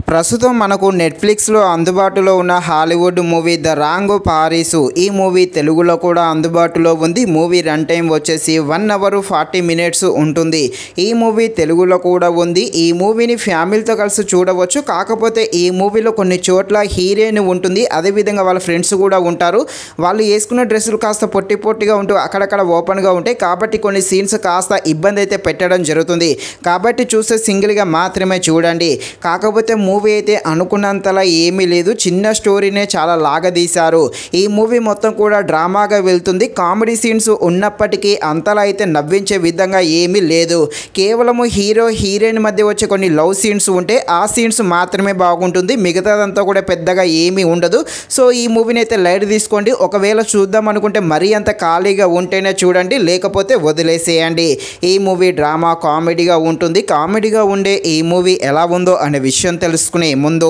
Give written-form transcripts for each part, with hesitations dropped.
ప్రస్తుతం మనకు నెట్ఫ్లిక్స్లో అందుబాటులో ఉన్న హాలీవుడ్ మూవీ ద రాంగ్ పారిసు. ఈ మూవీ తెలుగులో కూడా అందుబాటులో ఉంది. మూవీ రన్ టైం వచ్చేసి 1 hour 40 minutes ఉంటుంది. ఈ మూవీ తెలుగులో కూడా ఉంది. ఈ మూవీని ఫ్యామిలీతో కలిసి చూడవచ్చు. కాకపోతే ఈ మూవీలో కొన్ని చోట్ల హీరోయిన్ ఉంటుంది, అదేవిధంగా వాళ్ళ ఫ్రెండ్స్ కూడా ఉంటారు. వాళ్ళు వేసుకున్న డ్రెస్సులు కాస్త పొట్టి పొట్టిగా ఉంటూ అక్కడక్కడ ఓపెన్గా ఉంటాయి. కాబట్టి కొన్ని సీన్స్ కాస్త ఇబ్బంది అయితే పెట్టడం జరుగుతుంది. కాబట్టి చూస్తే సింగిల్గా మాత్రమే చూడండి. కాకపోతే మూవీ అయితే అనుకున్నంతలా ఏమీ లేదు. చిన్న స్టోరీనే చాలా లాగదీశారు. ఈ మూవీ మొత్తం కూడా డ్రామాగా వెళ్తుంది. కామెడీ సీన్స్ ఉన్నప్పటికీ అంతలా అయితే నవ్వించే విధంగా ఏమీ లేదు. కేవలము హీరో హీరోయిన్ మధ్య వచ్చే కొన్ని లవ్ సీన్స్ ఉంటే ఆ సీన్స్ మాత్రమే బాగుంటుంది. మిగతాదంతా కూడా పెద్దగా ఏమీ ఉండదు. సో ఈ మూవీని అయితే లైట్ తీసుకోండి. ఒకవేళ చూద్దాం అనుకుంటే మరీ అంత ఖాళీగా ఉంటేనే చూడండి, లేకపోతే వదిలేసేయండి. ఈ మూవీ డ్రామా కామెడీగా ఉంటుంది. కామెడీగా ఉండే ఈ మూవీ ఎలా ఉందో అనే విషయం తెలుసుకునే ముందు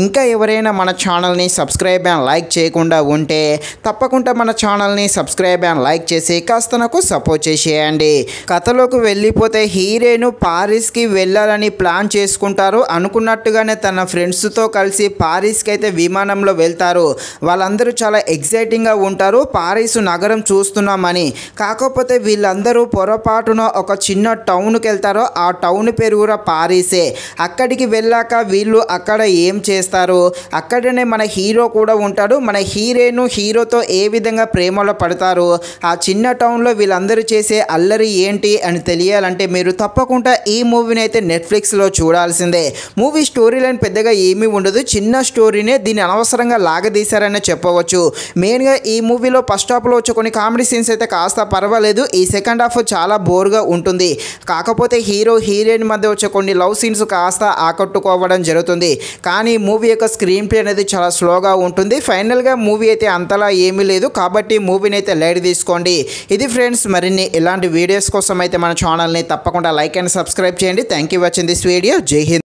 ఇంకా ఎవరైనా మన ఛానల్ని సబ్స్క్రైబ్ అండ్ లైక్ చేయకుండా ఉంటే తప్పకుండా మన ఛానల్ని సబ్స్క్రైబ్ అండ్ లైక్ చేసి కాస్త నాకు సపోర్ట్ చేసేయండి. కథలోకి వెళ్ళిపోతే హీరోయిన్ పారిస్కి వెళ్ళాలని ప్లాన్ చేసుకుంటారు. అనుకున్నట్టుగానే తన ఫ్రెండ్స్తో కలిసి పారిస్కి అయితే విమానంలో వెళ్తారు. వాళ్ళందరూ చాలా ఎగ్జైటింగ్గా ఉంటారు, పారిస్ నగరం చూస్తున్నామని. కాకపోతే వీళ్ళందరూ పొరపాటున ఒక చిన్న టౌన్కి వెళ్తారో ఆ టౌన్ పేరు కూడా పారిసే. అక్కడికి వెళ్ళాక వీళ్ళు అక్కడ ఏం చేస్తారు, అక్కడనే మన హీరో కూడా ఉంటాడు. మన హీరోయిన్ హీరోతో ఏ విధంగా ప్రేమలో పడతారు, ఆ చిన్న టౌన్లో వీళ్ళందరూ చేసే అల్లరి ఏంటి అని తెలియాలంటే మీరు తప్పకుండా ఈ మూవీని అయితే నెట్ఫ్లిక్స్లో చూడాల్సిందే. మూవీ స్టోరీ లైన్ పెద్దగా ఏమీ ఉండదు, చిన్న స్టోరీనే. దీన్ని అనవసరంగా లాగదీశారనే చెప్పవచ్చు. మెయిన్గా ఈ మూవీలో ఫస్ట్ హాఫ్లో వచ్చే కొన్ని కామెడీ సీన్స్ అయితే కాస్త పర్వాలేదు. ఈ సెకండ్ హాఫ్ చాలా బోర్గా ఉంటుంది. కాకపోతే హీరో హీరోయిన్ మధ్య వచ్చే కొన్ని లవ్ సీన్స్ కాస్త ఆకట్టుకోవడం జరుగుతుంది. కానీ మూవీ యొక్క స్క్రీన్ ప్లే అనేది చాలా స్లోగా ఉంటుంది. ఫైనల్గా మూవీ అయితే అంతలా ఏమీ లేదు. కాబట్టి మూవీని అయితే లైట్ తీసుకోండి. ఇది ఫ్రెండ్స్, మరిన్ని ఇలాంటి వీడియోస్ కోసం అయితే మన ఛానల్ని తప్పకుండా లైక్ అండ్ సబ్స్క్రైబ్ చేయండి. Thank you watching this video. జై హింద్.